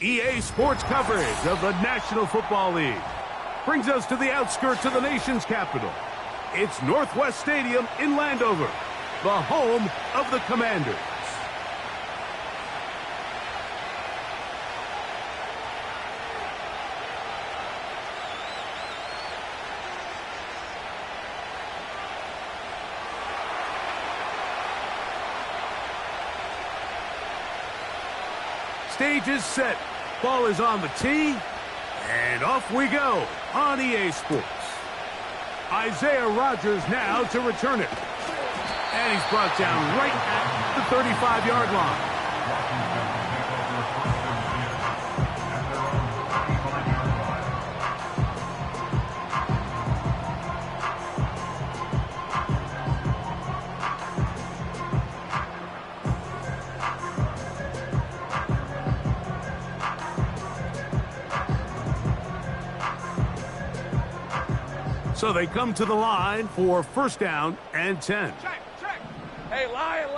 EA Sports coverage of the National Football League brings us to the outskirts of the nation's capital. It's Northwest Stadium in Landover, the home of the Commanders. Stage is set. Ball is on the tee. And off we go on EA Sports. Isaiah Rodgers now to return it. And he's brought down right at the 35-yard line. So they come to the line for first down and 10. Check. Hey, Lion.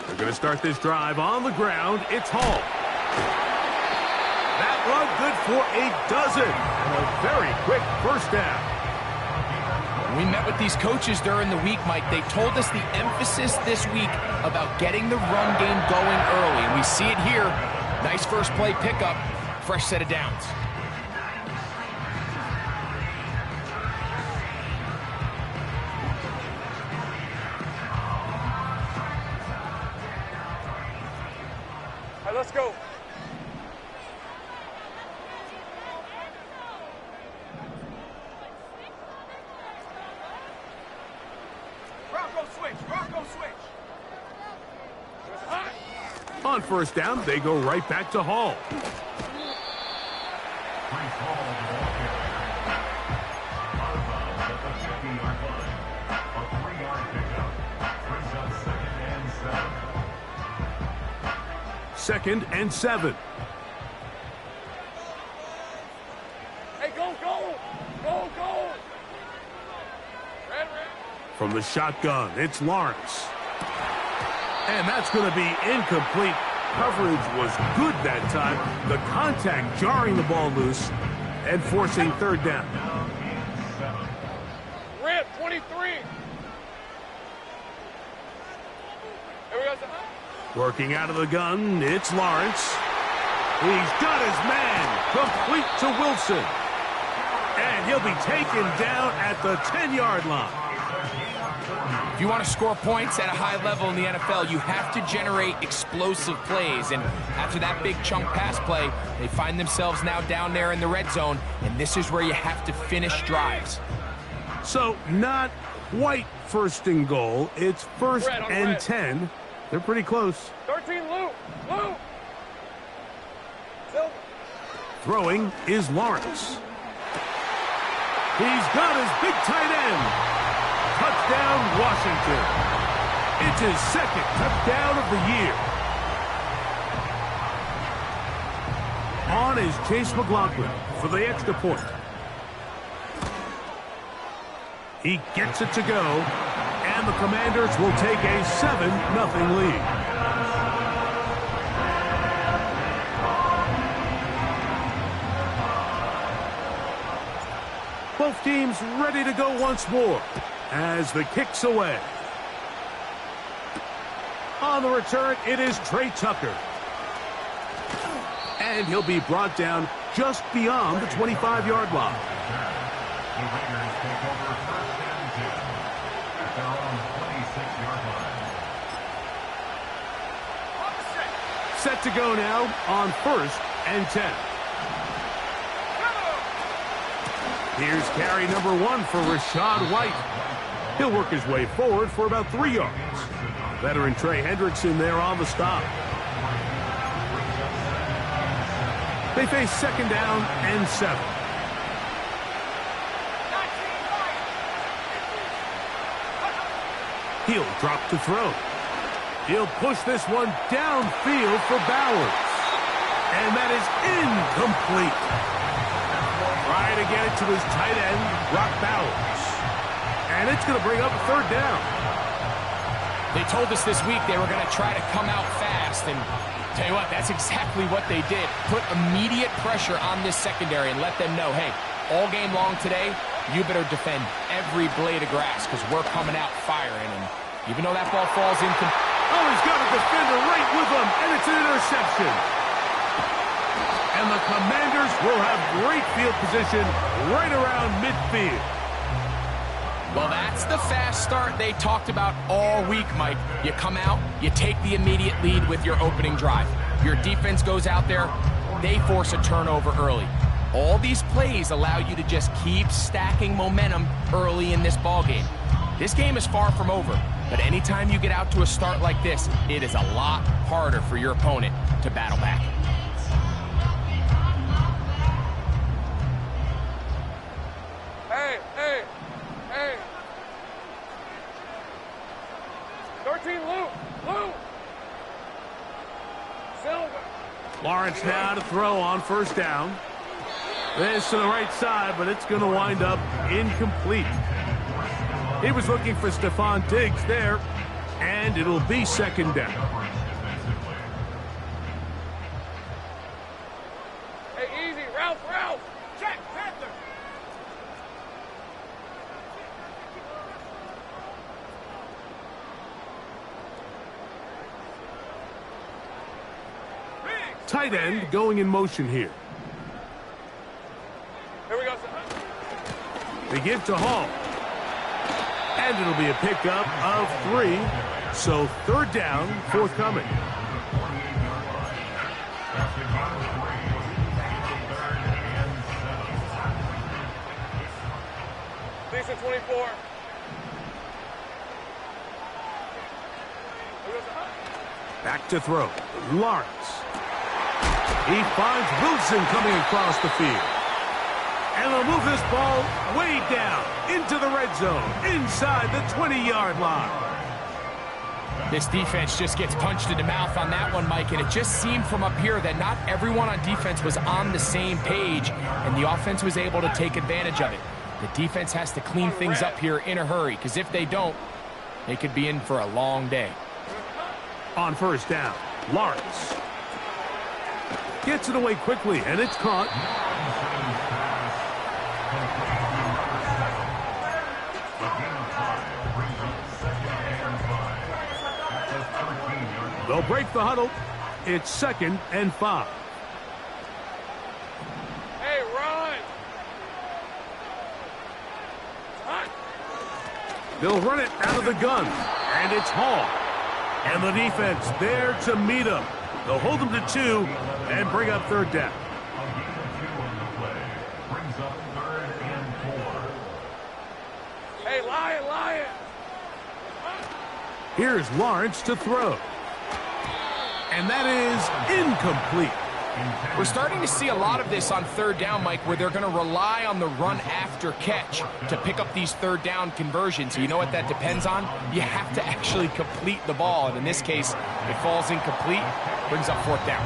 They're going to start this drive on the ground. It's Hall. That run good for a dozen. And a very quick first down. We met with these coaches during the week, Mike. They told us the emphasis this week about getting the run game going early. And we see it here. Nice first play pickup, fresh set of downs. All right, let's go. Rocco switch. On first down, they go right back to Hall. Second and 7. Hey, go. Red. From the shotgun, it's Lawrence. And that's going to be incomplete. Coverage was good that time. The contact jarring the ball loose and forcing third down. Red, 23. Here we go. Working out of the gun, it's Lawrence. He's got his man complete to Wilson. And he'll be taken down at the 10-yard line. If you want to score points at a high level in the NFL, you have to generate explosive plays. And after that big chunk pass play, they find themselves now down there in the red zone, and this is where you have to finish drives. So not quite first and goal. It's first and 10. They're pretty close. 13, Lou. Silver. Throwing is Lawrence. He's got his big tight end. Touchdown, Washington. It's his second touchdown of the year. On is Chase McLaughlin for the extra point. He gets it to go, and the Commanders will take a 7-0 lead. Both teams ready to go once more as the kick's away. On the return, it is Trey Tucker. And he'll be brought down just beyond the 25-yard line. Set to go now on first and 10. Here's carry number 1 for Rashad White. He'll work his way forward for about 3 yards. Veteran Trey Hendrickson there on the stop. They face second down and 7. He'll drop to throw. He'll push this one downfield for Bowers. And that is incomplete. Trying to get it to his tight end, Brock Bowers. And it's going to bring up a third down. They told us this week they were going to try to come out fast, and tell you what, that's exactly what they did. Put immediate pressure on this secondary and let them know, hey, all game long today, you better defend every blade of grass because we're coming out firing. And even though that ball falls in... Oh, he's got a defender right with him, and it's an interception. And the Commanders will have great field position right around midfield. Well, that's the fast start they talked about all week, Mike. You come out, you take the immediate lead with your opening drive. Your defense goes out there, they force a turnover early. All these plays allow you to just keep stacking momentum early in this ballgame. This game is far from over, but anytime you get out to a start like this, it is a lot harder for your opponent to battle back. Hey, hey, hey. 13, Lou. Silver. Lawrence now to throw on first down. This to the right side, but it's going to wind up incomplete. He was looking for Stephon Diggs there, and it'll be second down. Hey, easy, Ralph. Check, Panther. Tight end going in motion here. Here we go, son. They give to Hall. And it'll be a pickup of 3. So third down, forthcoming. Decent 24. Back to throw. Lawrence. He finds Wilson coming across the field. And they'll move this ball way down into the red zone, inside the 20-yard line. This defense just gets punched in the mouth on that one, Mike, and it just seemed from up here that not everyone on defense was on the same page, and the offense was able to take advantage of it. The defense has to clean things up here in a hurry, because if they don't, they could be in for a long day. On first down, Lawrence gets it away quickly, and it's caught. They'll break the huddle. It's 2nd and 5. Hey, run. They'll run it out of the gun, and it's Hall. And the defense there to meet him. They'll hold him to 2 and bring up third down. Hey, Lion. Here's Lawrence to throw. And that is incomplete. We're starting to see a lot of this on third down, Mike, where they're going to rely on the run after catch to pick up these third down conversions. You know what that depends on? You have to actually complete the ball. And in this case, it falls incomplete, brings up fourth down.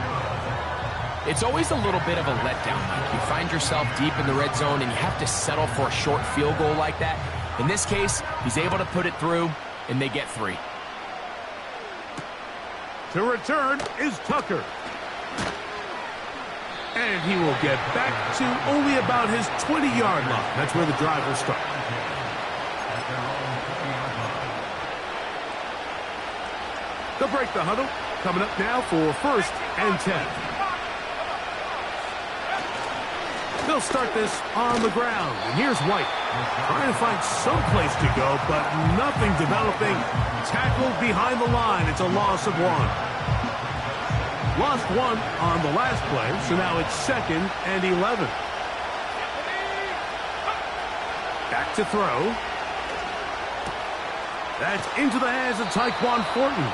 It's always a little bit of a letdown, Mike. You find yourself deep in the red zone and you have to settle for a short field goal like that. In this case, he's able to put it through, and they get 3. To return is Tucker. And he will get back to only about his 20-yard line. That's where the drive will start. They'll break the huddle. Coming up now for 1st and 10. They'll start this on the ground. And here's White. Trying to find some place to go, but nothing developing. Tackled behind the line. It's a loss of 1. Lost 1 on the last play, so now it's 2nd and 11. Back to throw. That's into the hands of Tyquan Thornton.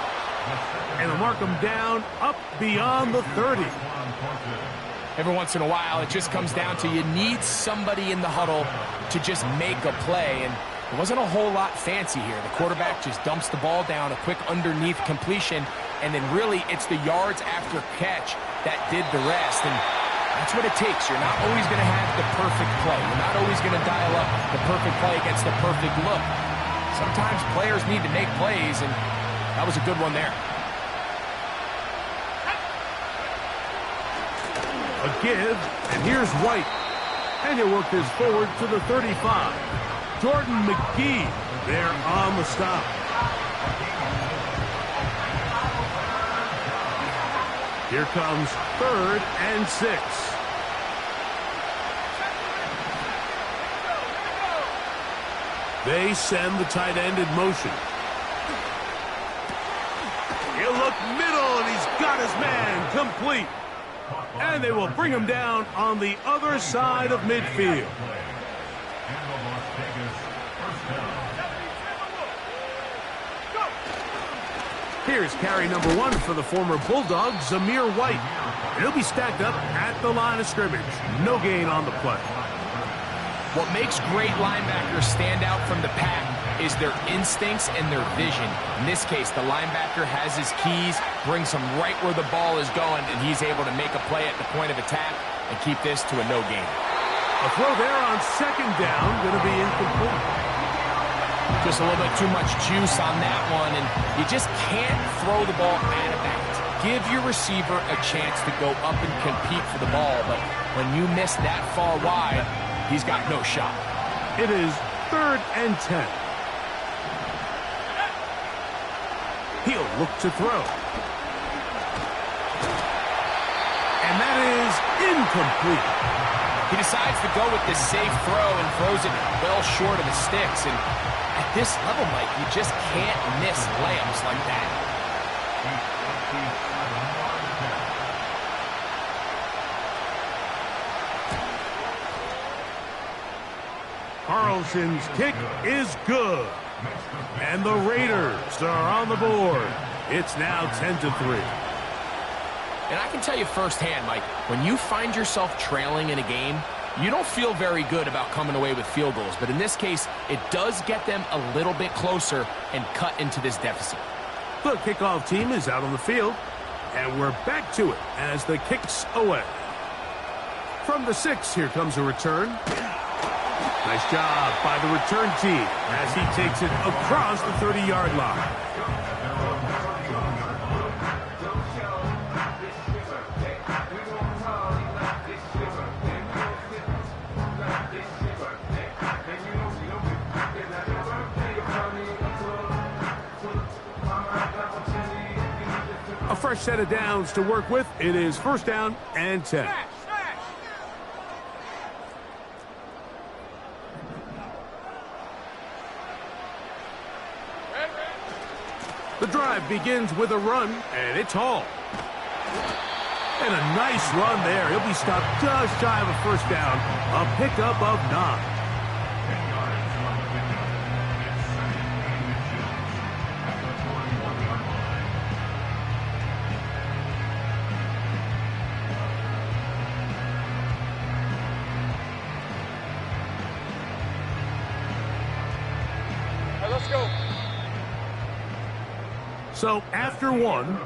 And they'll mark him down up beyond the 30. Every once in a while, it just comes down to you need somebody in the huddle to just make a play, and it wasn't a whole lot fancy here. The quarterback just dumps the ball down, a quick underneath completion, and then really it's the yards after catch that did the rest, and that's what it takes. You're not always going to have the perfect play. You're not always going to dial up the perfect play against the perfect look. Sometimes players need to make plays, and That was a good one there. A give, and here's White. And he'll work this forward to the 35. Jordan McGee there on the stop. Here comes 3rd and 6. They send the tight end in motion. He'll look middle, and he's got his man complete. And they will bring him down on the other side of midfield. Here's carry number 1 for the former Bulldog, Zamir White. He'll be stacked up at the line of scrimmage. No gain on the play. What makes great linebackers stand out from the pack is their instincts and their vision. In this case, the linebacker has his keys, brings him right where the ball is going, and he's able to make a play at the point of attack and keep this to a no gain. A throw there on 2nd down, going to be incomplete. Just a little bit too much juice on that one, and you just can't throw the ball out of bounds. Give your receiver a chance to go up and compete for the ball, but when you miss that far wide, he's got no shot. It is 3rd and 10. He'll look to throw. And that is incomplete. He decides to go with this safe throw and throws it well short of the sticks. And at this level, Mike, you just can't miss layups like that. Carlson's kick is good. And the Raiders are on the board. It's now 10-3. And I can tell you firsthand, Mike, when you find yourself trailing in a game, you don't feel very good about coming away with field goals. But in this case, it does get them a little bit closer and cut into this deficit. The kickoff team is out on the field, and we're back to it as the kick's away. From the 6, here comes a return. Nice job by the return team as he takes it across the 30-yard line. A fresh set of downs to work with. It is 1st down and 10. The drive begins with a run, and it's Hall. And a nice run there. He'll be stopped just shy of a 1st down. A pickup of 9. Let's go. So after 1,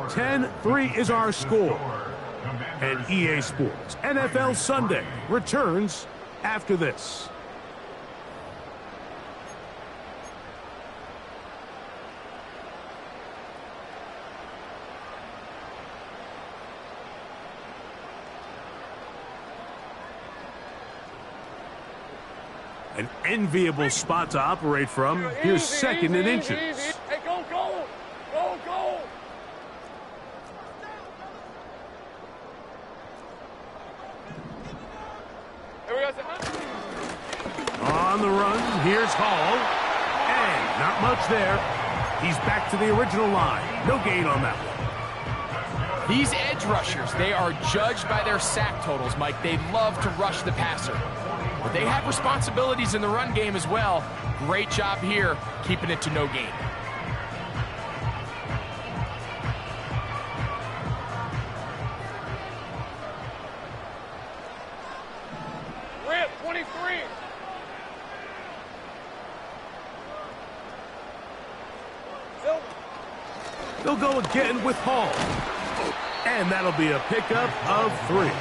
10-3 is our score. And EA Sports NFL Sunday returns after this. An enviable spot to operate from. Here's 2nd and inches. Hey, go, go! Go, go! Here we go. On the run, here's Hall. And not much there. He's back to the original line. No gain on that one. These edge rushers, they are judged by their sack totals, Mike. They love to rush the passer. But they have responsibilities in the run game as well. Great job here, keeping it to no gain. Rip, 23. They'll go again with Hall. And that'll be a pickup of 3.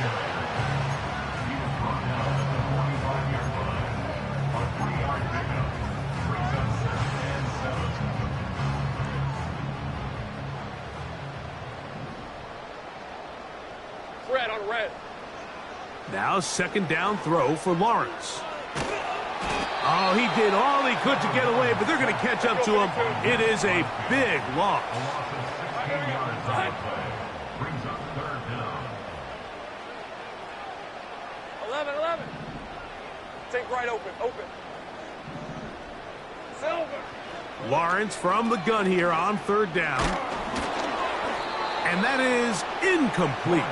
red, on red. Now second down throw for Lawrence. Oh, he did all he could to get away, but they're going to catch up to him. It is a big loss. 11. Take right, open. Silver. Lawrence from the gun here on third down. And that is incomplete.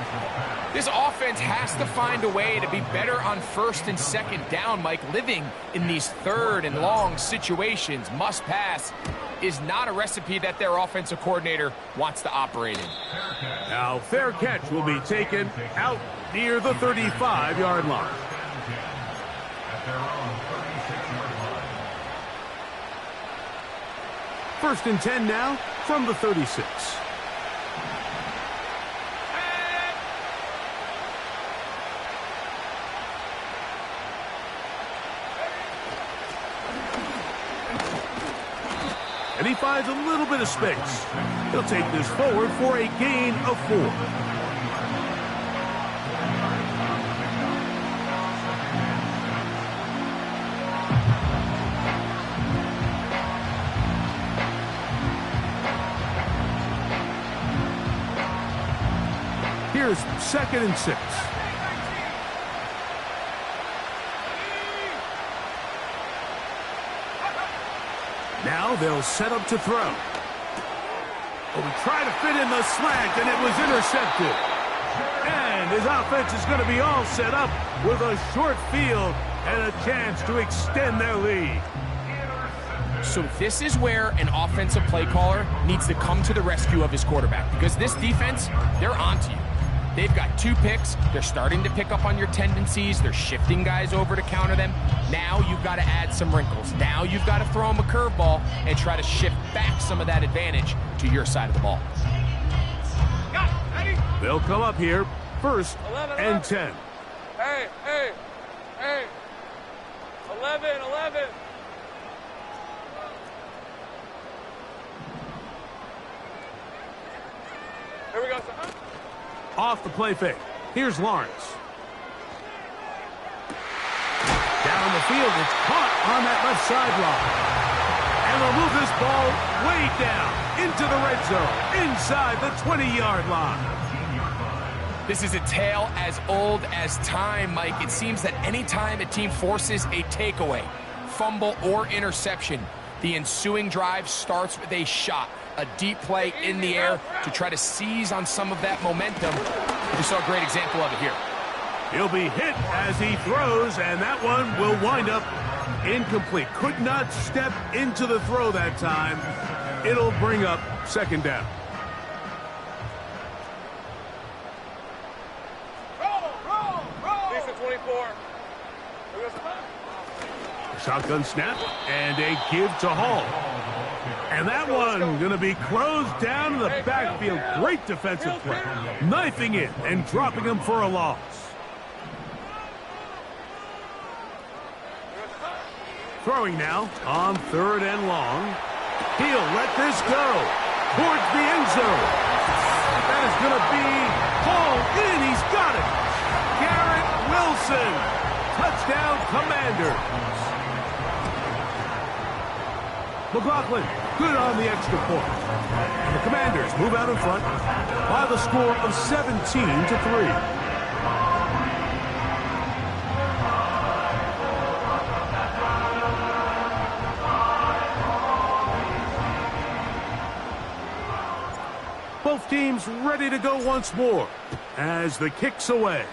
This offense has to find a way to be better on first and second down, Mike. Living in these third and long situations, must pass, is not a recipe that their offensive coordinator wants to operate in. Now, fair catch will be taken out near the 35-yard line. First and 10 now from the 36. And he finds a little bit of space. He'll take this forward for a gain of 4. Here's second and 6. Now they'll set up to throw. Oh, he tried to fit in the slant, and it was intercepted. And his offense is going to be all set up with a short field and a chance to extend their lead. So this is where an offensive play caller needs to come to the rescue of his quarterback, because this defense, they're onto you. They've got 2 picks. They're starting to pick up on your tendencies. They're shifting guys over to counter them. Now you've got to add some wrinkles. Now you've got to throw them a curveball and try to shift back some of that advantage to your side of the ball. They'll come up here first 11. and 10. Hey. 11. Here we go, son. Off the play fake. Here's Lawrence. Down the field, it's caught on that left sideline. And they'll move this ball way down into the red zone, inside the 20-yard line. This is a tale as old as time, Mike. It seems that anytime a team forces a takeaway, fumble, or interception, the ensuing drive starts with a shot. A deep play in the air to try to seize on some of that momentum. We saw a great example of it here. He'll be hit as he throws, and that one will wind up incomplete. Could not step into the throw that time. It'll bring up second down. Roll. Decent 24. Shotgun snap and a give to Hall. And that one going to be closed down in the backfield. Great defensive play. Knifing it and dropping him for a loss. Throwing now on third and long. He'll let this go towards the end zone. That is going to be hauled in. He's got it. Garrett Wilson. Touchdown, Commanders. McLaughlin, good on the extra point. And the Commanders move out in front by the score of 17-3. Both teams ready to go once more as the kick's away.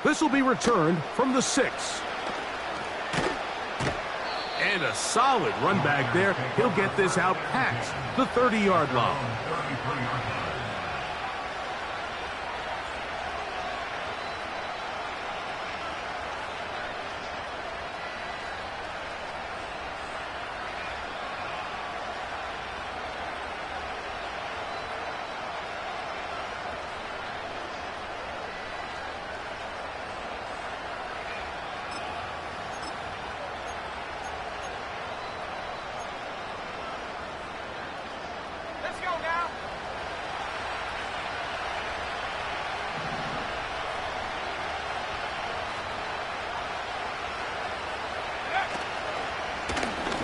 This will be returned from the 6. And a solid run back there. He'll get this out past the 30-yard line.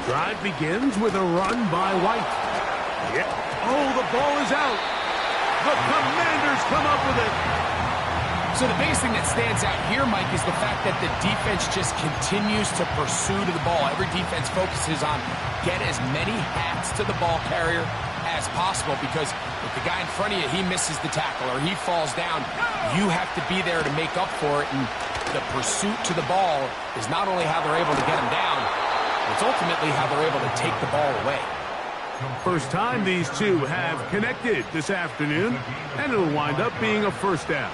Drive begins with a run by White. Yeah. Oh, the ball is out. The Commanders come up with it. So the biggest thing that stands out here, Mike, is the fact that the defense just continues to pursue to the ball. Every defense focuses on get as many hats to the ball carrier as possible, because if the guy in front of you, he misses the tackle or he falls down, you have to be there to make up for it. And the pursuit to the ball is not only how they're able to get him down, it's ultimately how they're able to take the ball away. First time these two have connected this afternoon, and it'll wind up being a first down.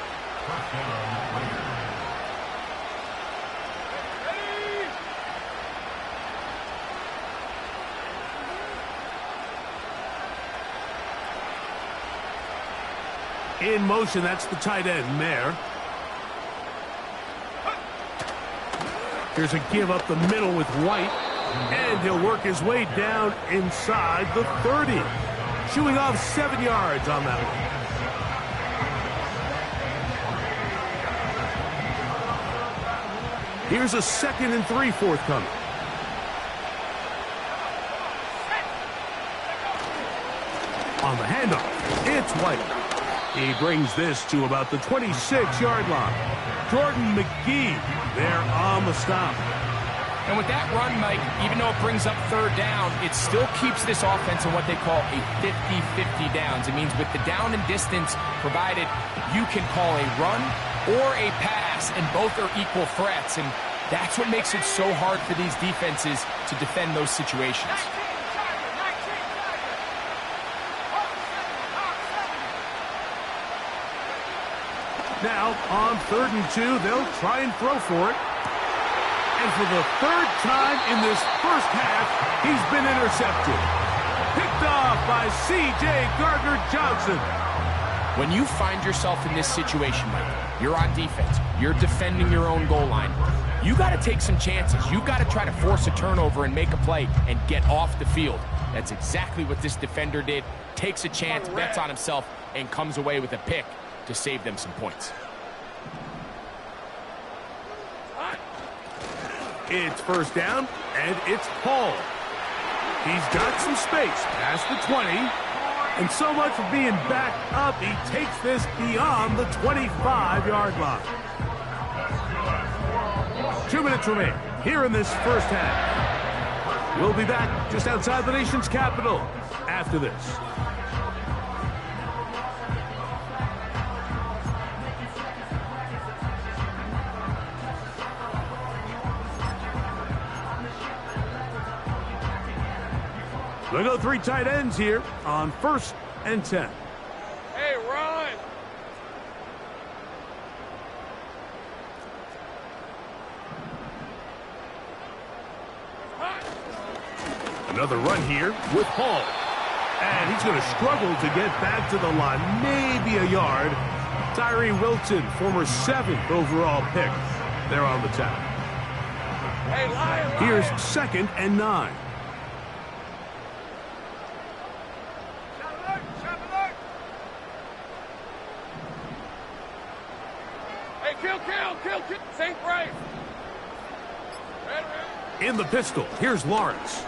In motion, that's the tight end, Mayer. Here's a give up the middle with White, and he'll work his way down inside the 30. Shooing off 7 yards on that one. Here's a 2nd and 3 forthcoming. On the handoff, it's White. He brings this to about the 26-yard line. Jordan McGee there on the stop. And with that run, Mike, even though it brings up 3rd down, it still keeps this offense in what they call a 50-50 downs. It means with the down and distance provided, you can call a run or a pass, and both are equal threats. And that's what makes it so hard for these defenses to defend those situations. Now, on 3rd and 2, they'll try and throw for it. And for the 3rd time in this first half, he's been intercepted. Picked off by C.J. Gardner-Johnson. When you find yourself in this situation, Mike, you're on defense, you're defending your own goal line, you got to take some chances. You got to try to force a turnover and make a play and get off the field. That's exactly what this defender did. Takes a chance, bets on himself, and comes away with a pick to save them some points. It's first down, and it's Hall. He's got some space past the 20, and so much for being backed up, he takes this beyond the 25-yard line. 2 minutes remain here in this first half. We'll be back just outside the nation's capital after this. We'll go 3 tight ends here on 1st and 10. Hey, run! Another run here with Hall. And he's going to struggle to get back to the line, maybe a yard. Tyree Wilton, former 7th overall pick, there on the tackle. Hey, Lion! Here's 2nd and 9. Kill, St. Bryce. In the pistol, here's Lawrence.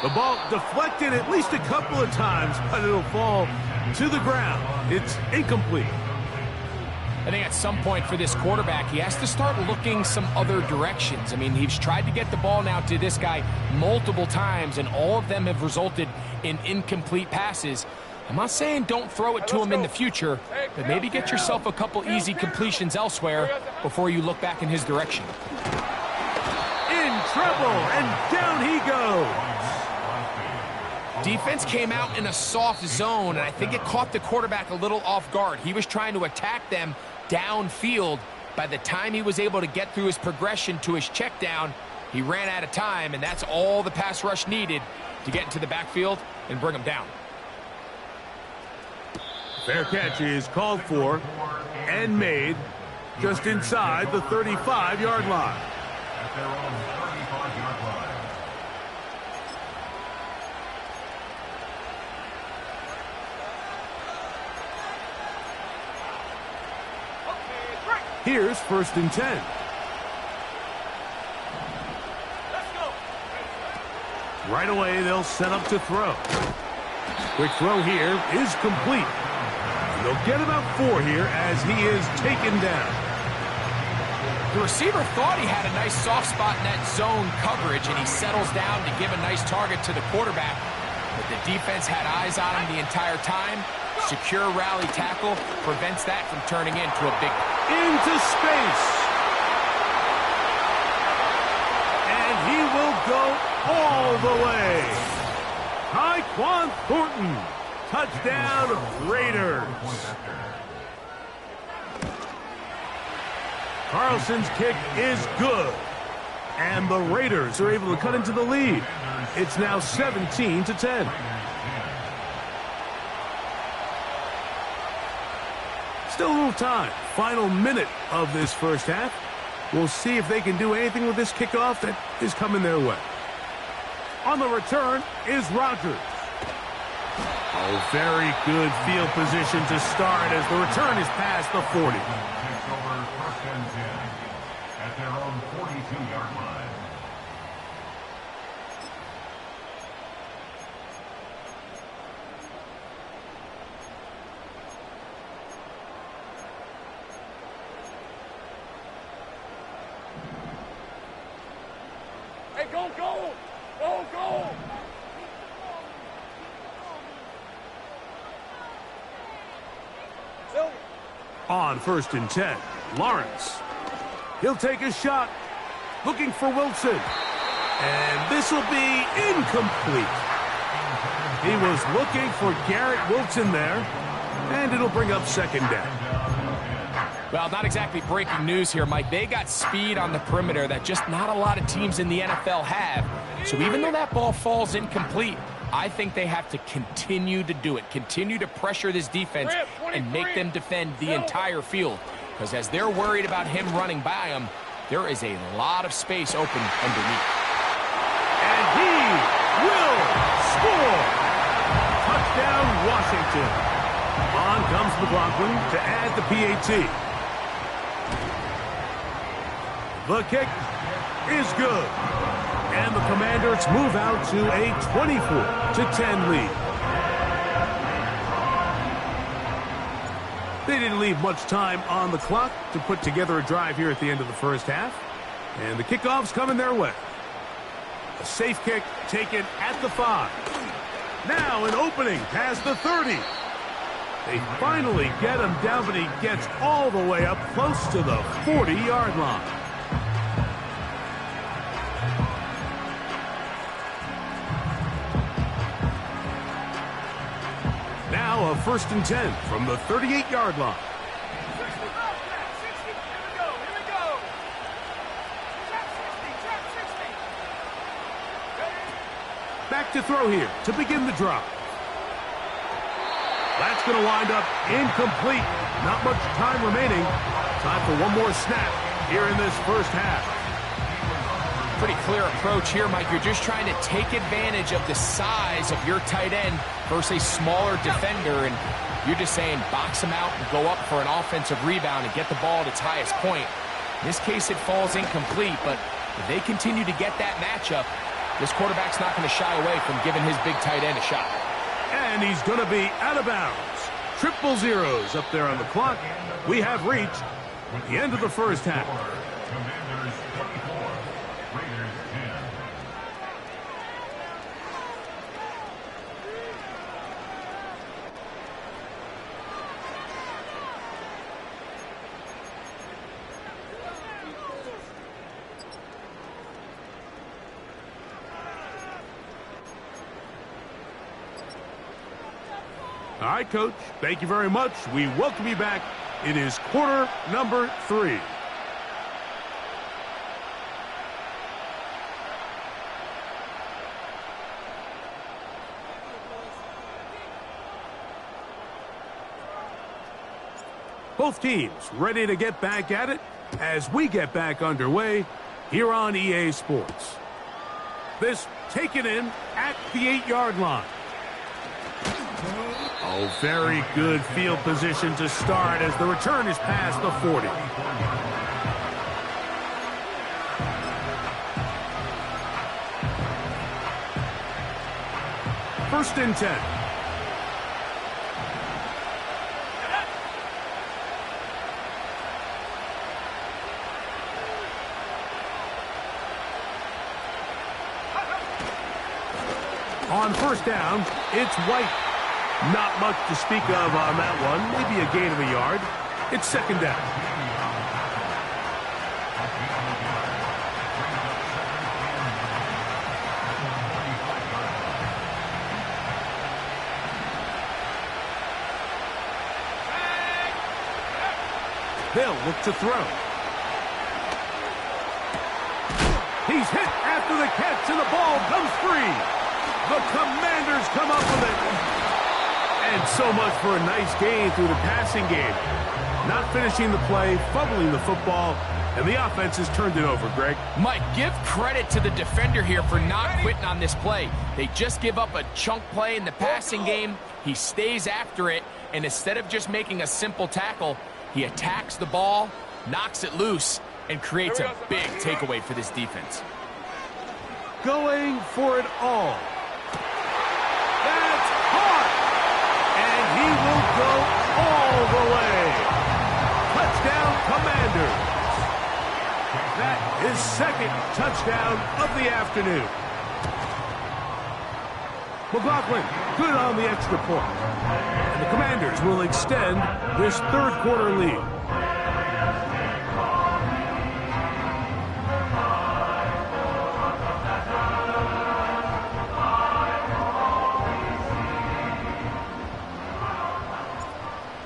The ball deflected at least a couple of times, but it'll fall to the ground. It's incomplete. I think at some point for this quarterback, he has to start looking some other directions. I mean, he's tried to get the ball now to this guy multiple times, and all of them have resulted in incomplete passes. I'm not saying don't throw it to him in the future, but maybe get yourself a couple easy completions elsewhere before you look back in his direction. In trouble, and down he goes. Defense came out in a soft zone, and I think it caught the quarterback a little off guard. He was trying to attack them downfield. By the time he was able to get through his progression to his check down, he ran out of time, and that's all the pass rush needed to get into the backfield and bring him down. Fair catch is called for and made just inside the 35-yard line. Here's 1st and 10. Right away, they'll set up to throw. Quick throw here is complete. And they'll get about 4 here as he is taken down. The receiver thought he had a nice soft spot in that zone coverage, and he settles down to give a nice target to the quarterback. But the defense had eyes on him the entire time. Secure rally tackle prevents that from turning into a big... Into space. And he will go all the way. Tyquan Thornton. Touchdown, Raiders. Carlson's kick is good. And the Raiders are able to cut into the lead. It's now 17-10. Still a little time. Final minute of this first half. We'll see if they can do anything with this kickoff that is coming their way. On the return is Rodgers. Oh, very good field position to start as the return is past the 40. Takes over first and 10 at their own 42-yard line. Hey, go, go! Go, go! Silver. On first and 10, Lawrence. He'll take a shot, looking for Wilson. And this will be incomplete. He was looking for Garrett Wilson there, and it'll bring up second down. Well, not exactly breaking news here, Mike. They got speed on the perimeter that just not a lot of teams in the NFL have. So even though that ball falls incomplete, I think they have to continue to do it. Continue to pressure this defense and make them defend the entire field. Because as they're worried about him running by them, there is a lot of space open underneath. And he will score! Touchdown, Washington. On comes McLaughlin to add the PAT. The kick is good. And the Commanders move out to a 24-10 lead. They didn't leave much time on the clock to put together a drive here at the end of the first half. And the kickoff's coming their way. A safe kick taken at the 5. Now an opening past the 30. They finally get him down, but he gets all the way up close to the 40-yard line. Now a first and 10 from the 38-yard line. 60, here we go. Check 60. Back to throw here to begin the drive. That's going to wind up incomplete. Not much time remaining. Time for one more snap here in this first half. Pretty clear approach here, Mike. You're just trying to take advantage of the size of your tight end versus a smaller defender, and you're just saying box him out and go up for an offensive rebound and get the ball at its highest point. In this case, it falls incomplete, but if they continue to get that matchup, this quarterback's not going to shy away from giving his big tight end a shot. And he's going to be out of bounds. Triple zeros up there on the clock. We have reached the end of the first half. Commanders 24, Raiders 10. All right, Coach. Thank you very much. We welcome you back. It is quarter number 3. Both teams ready to get back at it as we get back underway here on EA Sports. This taken in at the 8-yard line. Oh, very good field position to start as the return is past the 40. 1st and 10. On 1st down, it's White. Not much to speak of on that one. Maybe a gain of a yard. It's 2nd down. They'll look to throw. He's hit after the catch, and the ball comes free. The Commanders come up with it. And so much for a nice gain through the passing game. Not finishing the play, fumbling the football, and the offense has turned it over, Greg. Mike, give credit to the defender here for not quitting on this play. They just give up a chunk play in the passing game. He stays after it, and instead of just making a simple tackle, he attacks the ball, knocks it loose, and creates a big takeaway for this defense. Going for it all. That's hard. And he will go all the way. Touchdown, Commanders. That is 2nd touchdown of the afternoon. McLaughlin, good on the extra point. And the Commanders will extend this 3rd quarter lead.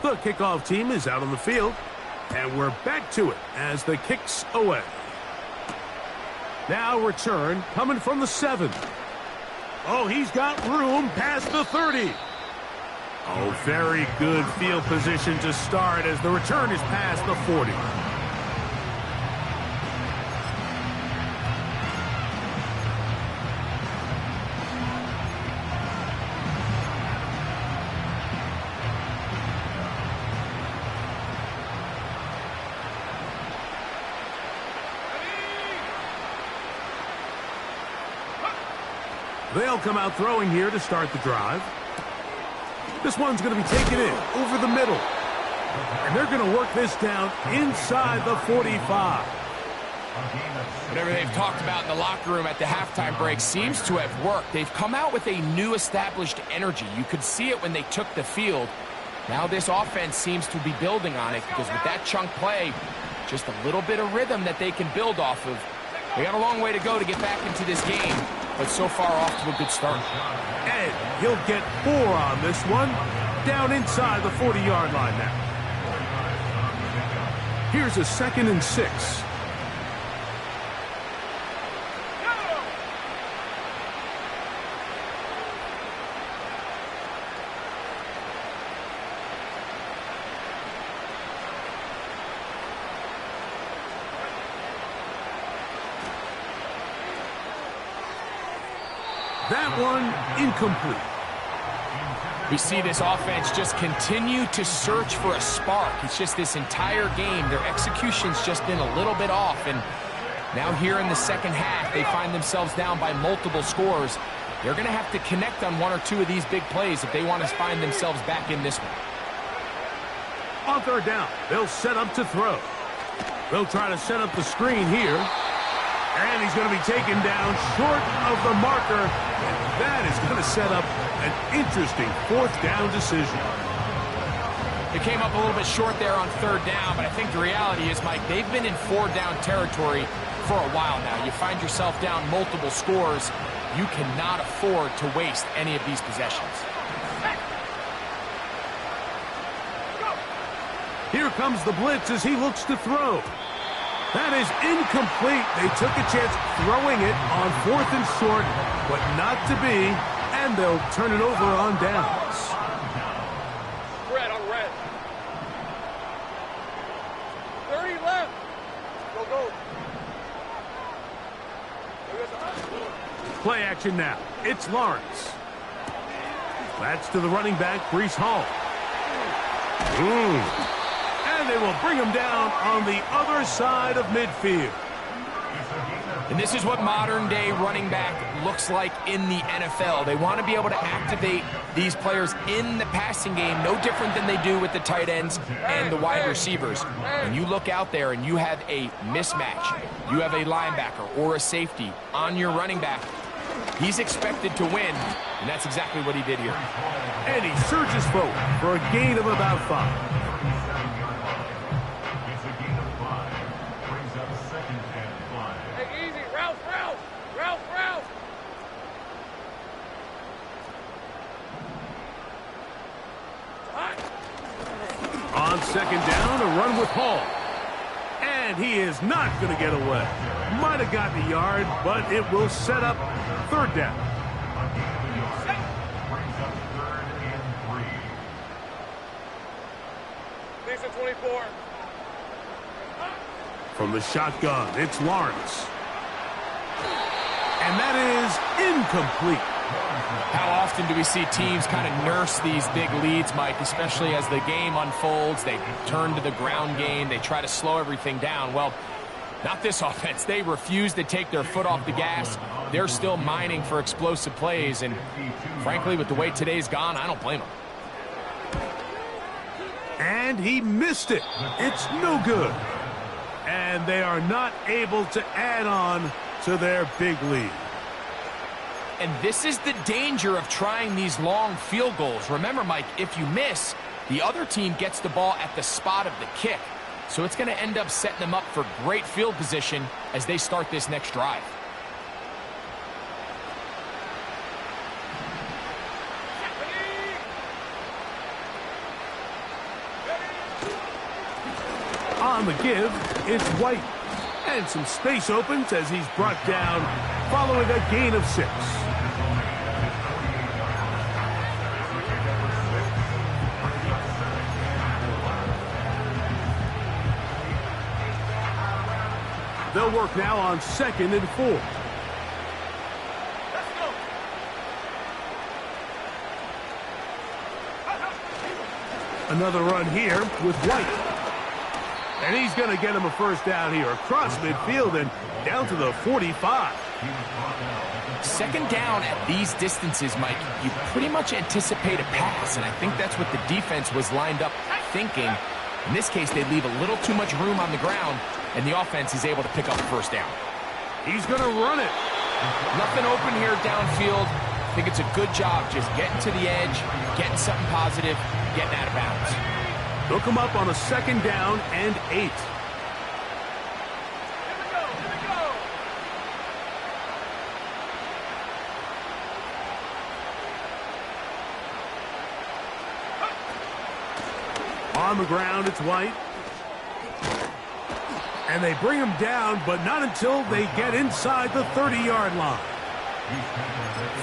The kickoff team is out on the field, and we're back to it as the kick's away. Now return coming from the 7. Oh, he's got room past the 30. Oh, very good field position to start as the return is past the 40. They'll come out throwing here to start the drive. This one's going to be taken in over the middle. And they're going to work this down inside the 45. Whatever they've talked about in the locker room at the halftime break seems to have worked. They've come out with a new established energy. You could see it when they took the field. Now this offense seems to be building on it because with that chunk play, just a little bit of rhythm that they can build off of. They got a long way to go to get back into this game, but so far off to a good start. And he'll get 4 on this one, down inside the 40-yard line now. Here's a 2nd and 6. That one incomplete. We see this offense just continue to search for a spark. It's just this entire game, their execution's just been a little bit off. And now here in the 2nd half, they find themselves down by multiple scores. They're going to have to connect on 1 or 2 of these big plays if they want to find themselves back in this one. On 3rd down, they'll set up to throw. They'll try to set up the screen here. And he's going to be taken down short of the marker. And that is going to set up an interesting 4th down decision. It came up a little bit short there on 3rd down, but I think the reality is, Mike, they've been in 4-down territory for a while now. You find yourself down multiple scores. You cannot afford to waste any of these possessions. Here comes the blitz as he looks to throw. That is incomplete. They took a chance throwing it on 4th and short, but not to be, and they'll turn it over on downs. Red on red. 30 left. Go. Play action now. It's Lawrence. That's to the running back, Breece Hall. And they will bring him down on the other side of midfield. And this is what modern-day running back looks like in the NFL. They want to be able to activate these players in the passing game, no different than they do with the tight ends and the wide receivers. When you look out there and you have a mismatch, you have a linebacker or a safety on your running back, he's expected to win, and that's exactly what he did here. And he surges forward for a gain of about 5. It's a gain of 5. Brings up second and 5. Hey, easy. Ralph. On second down, a run with Hall. And he is not going to get away. Might have gotten a yard, but it will set up third down. Brings up third and 3. Decent 24. From the shotgun, it's Lawrence. And that is incomplete. How often do we see teams kind of nurse these big leads, Mike, especially as the game unfolds? They turn to the ground game. They try to slow everything down. Well, not this offense. They refuse to take their foot off the gas. They're still mining for explosive plays. And frankly, with the way today's gone, I don't blame them. And he missed it. It's no good. And they are not able to add on to their big lead. And this is the danger of trying these long field goals. Remember, Mike, if you miss, the other team gets the ball at the spot of the kick. So it's going to end up setting them up for great field position as they start this next drive. On the give, it's White. And some space opens as he's brought down following a gain of 6. They'll work now on second and 4. Another run here with White. And he's going to get him a first down here across midfield and down to the 45. Second down at these distances, Mike, you pretty much anticipate a pass, and I think that's what the defense was lined up thinking. In this case, they leave a little too much room on the ground, and the offense is able to pick up the first down. He's going to run it. Nothing open here downfield. I think it's a good job just getting to the edge, getting something positive, getting out of bounds. They'll come up on a second down and 8. On the ground, it's White. And they bring him down, but not until they get inside the 30-yard line.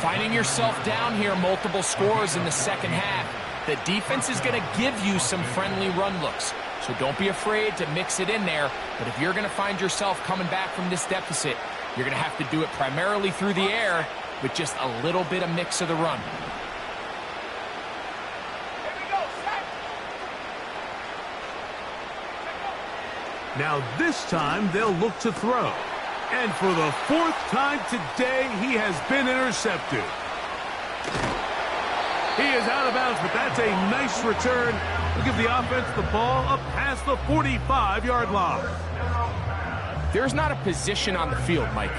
Finding yourself down here, multiple scores in the second half. The defense is going to give you some friendly run looks, so don't be afraid to mix it in there. But if you're going to find yourself coming back from this deficit, you're going to have to do it primarily through the air with just a little bit of mix of the run. Now this time they'll look to throw. And for the 4th time today, he has been intercepted. He is out of bounds, but that's a nice return. We'll give the offense the ball up past the 45-yard line. There's not a position on the field, Mike,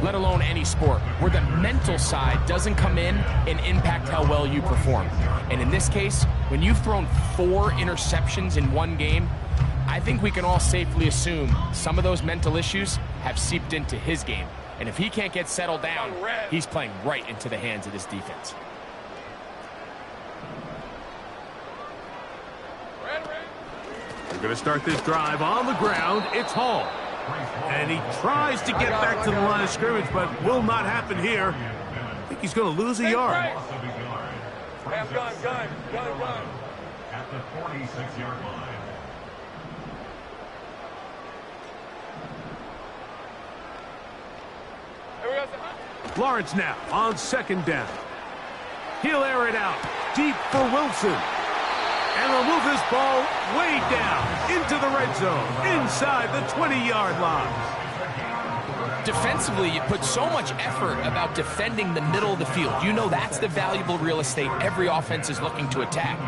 let alone any sport, where the mental side doesn't come in and impact how well you perform. And in this case, when you've thrown 4 interceptions in one game, I think we can all safely assume some of those mental issues have seeped into his game. And if he can't get settled down, he's playing right into the hands of this defense. We're going to start this drive on the ground. It's Hall. And he tries to get back to the line of scrimmage, but will not happen here. I think he's going to lose a yard. Gun. At the 46-yard line. Lawrence now on second down. He'll air it out deep for Wilson. And they'll move this ball way down into the red zone, inside the 20-yard line. Defensively, you put so much effort about defending the middle of the field. You know that's the valuable real estate every offense is looking to attack.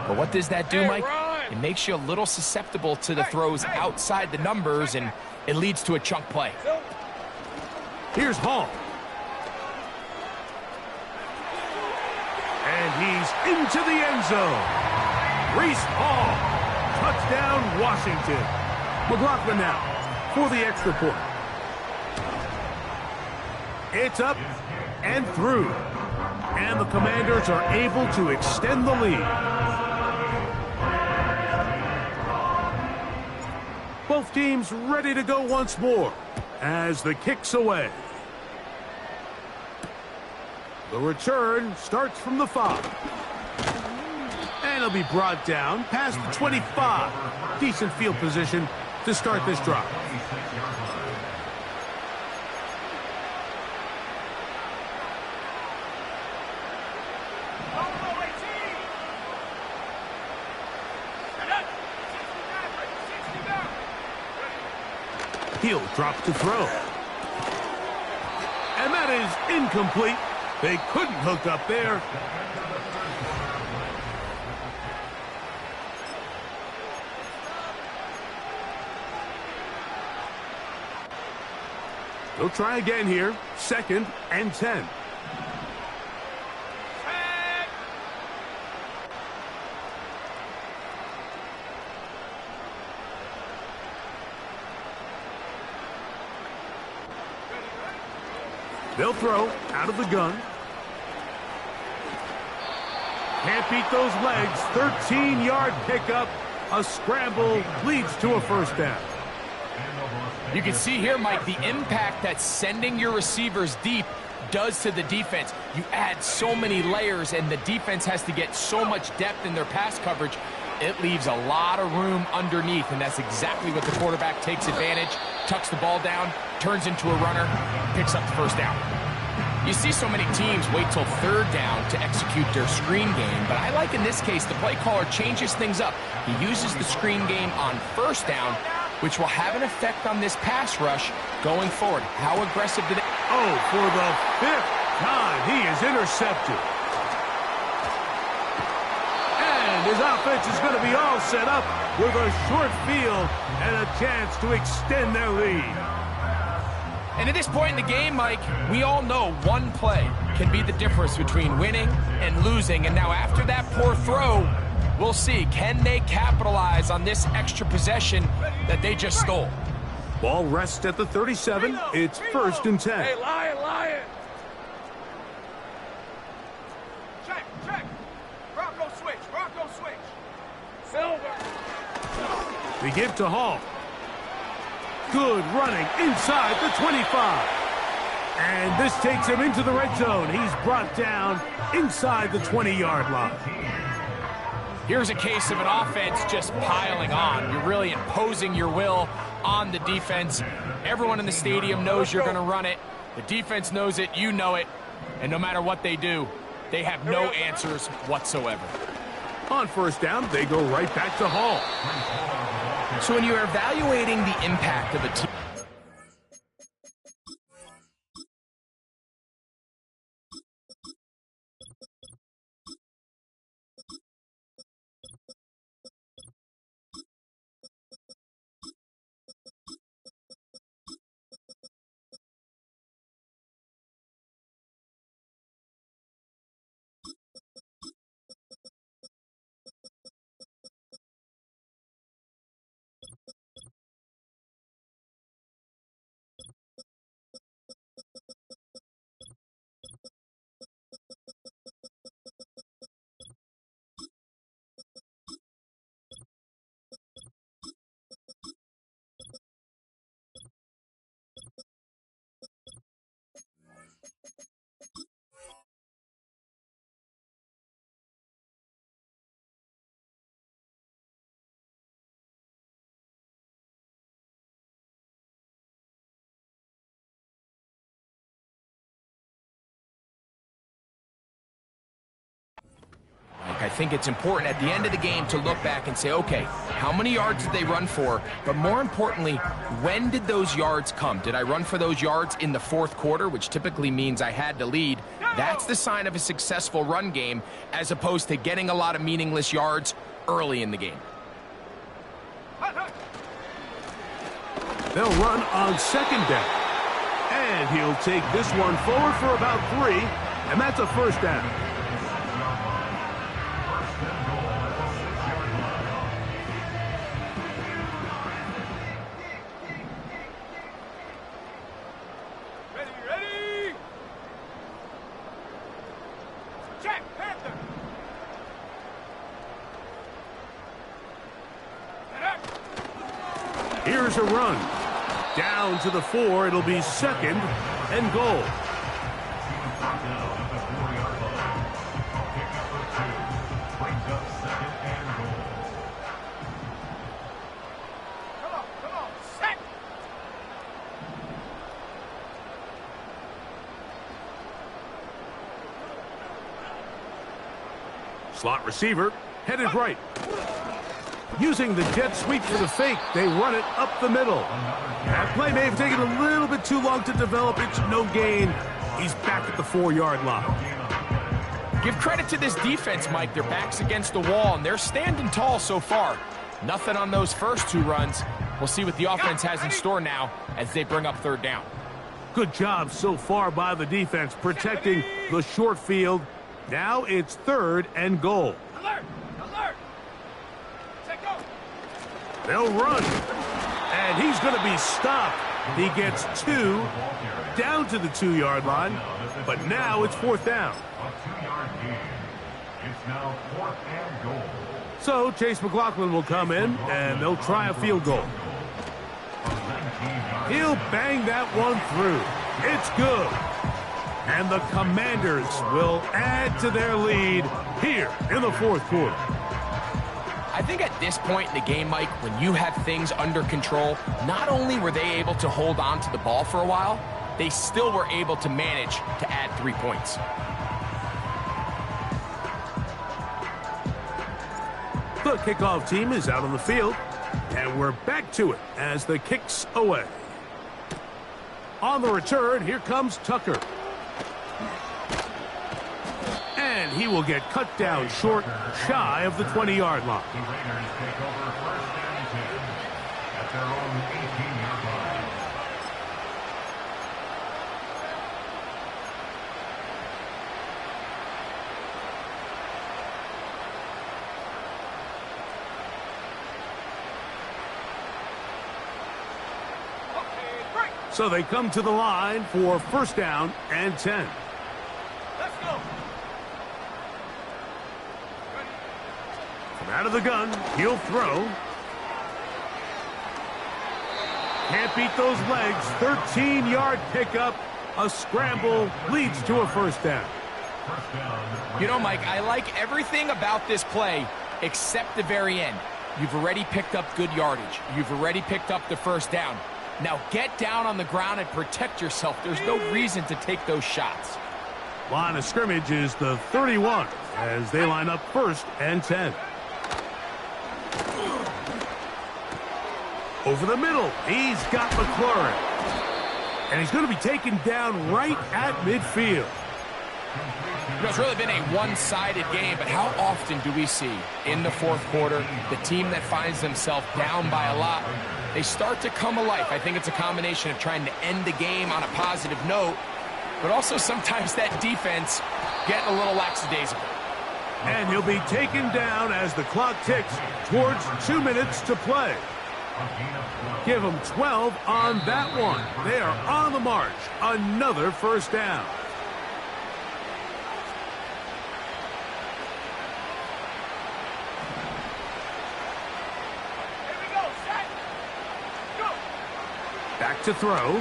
But what does that do, Mike? It makes you a little susceptible to the throws outside the numbers, and it leads to a chunk play. Here's Hall. And he's into the end zone. Reese Hall. Touchdown, Washington. McLaughlin now for the extra point. It's up and through. And the Commanders are able to extend the lead. Both teams ready to go once more as the kick's away. The return starts from the 5. And it'll be brought down past the 25. Decent field position to start this drive. He'll drop to throw. And that is incomplete. They couldn't hook up there. They'll try again here. 2nd and 10. They'll throw out of the gun. Can't beat those legs. 13-yard pickup. A scramble leads to a first down. You can see here, Mike, the impact that sending your receivers deep does to the defense. You add so many layers, and the defense has to get so much depth in their pass coverage. It leaves a lot of room underneath, and that's exactly what the quarterback takes advantage, tucks the ball down, turns into a runner, picks up the first down. You see so many teams wait till 3rd down to execute their screen game, but I like in this case the play caller changes things up. He uses the screen game on 1st down, which will have an effect on this pass rush going forward. How aggressive do they... Oh, for the 5th time, he is intercepted. And his offense is going to be all set up with a short field and a chance to extend their lead. And at this point in the game, Mike, we all know one play can be the difference between winning and losing. And now after that poor throw, we'll see, can they capitalize on this extra possession that they just stole? Ball rests at the 37. It's 1st and 10. Hey, Lion! Check! Bronco switch! Silver! They give to Hall. Good running inside the 25. And this takes him into the red zone. He's brought down inside the 20-yard line. Here's a case of an offense just piling on. You're really imposing your will on the defense. Everyone in the stadium knows you're going to run it. The defense knows it, you know it. And no matter what they do, they have no answers whatsoever. On 1st down, they go right back to Hall. So when you're evaluating the impact of a team, I think it's important at the end of the game to look back and say, okay, how many yards did they run for? But more importantly, when did those yards come? Did I run for those yards in the fourth quarter, which typically means I had to lead? That's the sign of a successful run game, as opposed to getting a lot of meaningless yards early in the game. They'll run on second down. And he'll take this one forward for about 3, and that's a first down. Ready? Check, Panther! Here's a run. Down to the 4, it'll be second and goal. Come on, set! Slot receiver, headed right. Using the jet sweep for the fake, they run it up the middle. That play may have taken a little bit too long to develop. It's no gain. He's back at the 4-yard line. Give credit to this defense, Mike. Their back's against the wall, and they're standing tall so far. Nothing on those first 2 runs. We'll see what the offense has in store now as they bring up third down. Good job so far by the defense protecting the short field. Now it's third and goal. Alert! Set, go! They'll run. And he's going to be stopped. He gets 2 down to the 2-yard line. But now it's fourth down. A 2-yard gain. It's now 4th and goal. So Chase McLaughlin will come in, and they'll try a field goal. He'll bang that one through. It's good. And the Commanders will add to their lead here in the fourth quarter. I think at this point in the game, Mike, when you have things under control, not only were they able to hold on to the ball for a while, they still were able to manage to add 3 points. The kickoff team is out on the field, and we're back to it as the kick's away. On the return, here comes Tucker. And he will get cut down short, shy of the 20-yard line. The Raiders take over 1st and 10 at their own 18-yard line. So they come to the line for first down and 10. Let's go! From out of the gun, he'll throw. Can't beat those legs. 13-yard pickup. A scramble leads to a first down. You know, Mike, I like everything about this play except the very end. You've already picked up good yardage. You've already picked up the first down. Now get down on the ground and protect yourself. There's no reason to take those shots. Line of scrimmage is the 31 as they line up first and 10. Over the middle, he's got McLaurin. And he's going to be taken down right at midfield. You know, it's really been a one-sided game, but how often do we see in the fourth quarter the team that finds themselves down by a lot, they start to come alive? I think it's a combination of trying to end the game on a positive note, but also sometimes that defense getting a little lackadaisical. And he'll be taken down as the clock ticks towards 2 minutes to play. Give them 12 on that one. They are on the march. Another first down. Here we go, set! Go! Back to throw.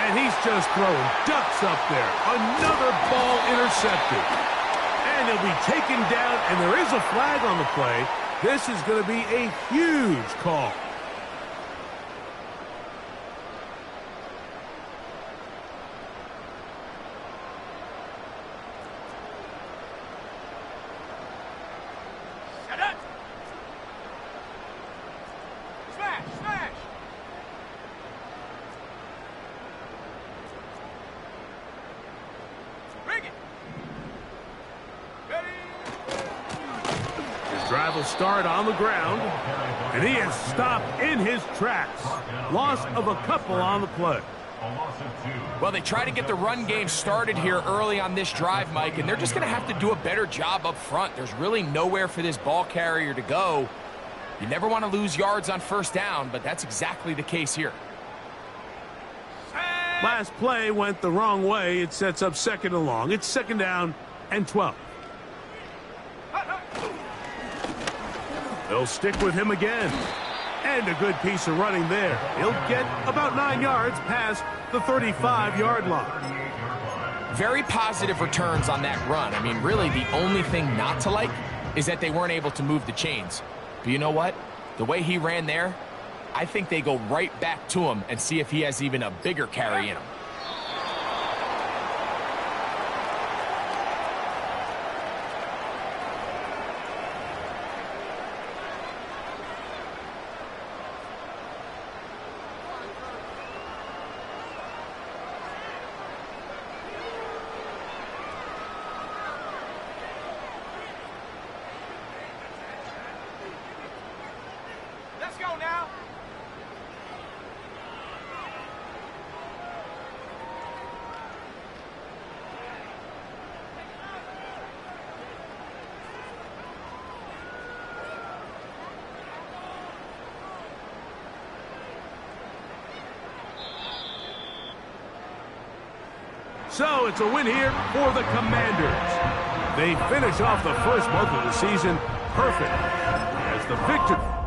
And he's just throwing ducks up there. Another ball intercepted. And he'll be taken down, and there is a flag on the play. This is going to be a huge call. Drive will start on the ground, and he is stopped in his tracks. Loss of a couple on the play. Well, they try to get the run game started here early on this drive, Mike, and they're just going to have to do a better job up front. There's really nowhere for this ball carrier to go. You never want to lose yards on first down, but that's exactly the case here. Last play went the wrong way. It sets up second and long. It's second down and 12. They'll stick with him again. And a good piece of running there. He'll get about 9 yards past the 35-yard line. Very positive returns on that run. I mean, really, the only thing not to like is that they weren't able to move the chains. But you know what? The way he ran there, I think they go right back to him and see if he has even a bigger carry in him. Let's go now. So it's a win here for the Commanders. They finish off the first month of the season perfect as the victor.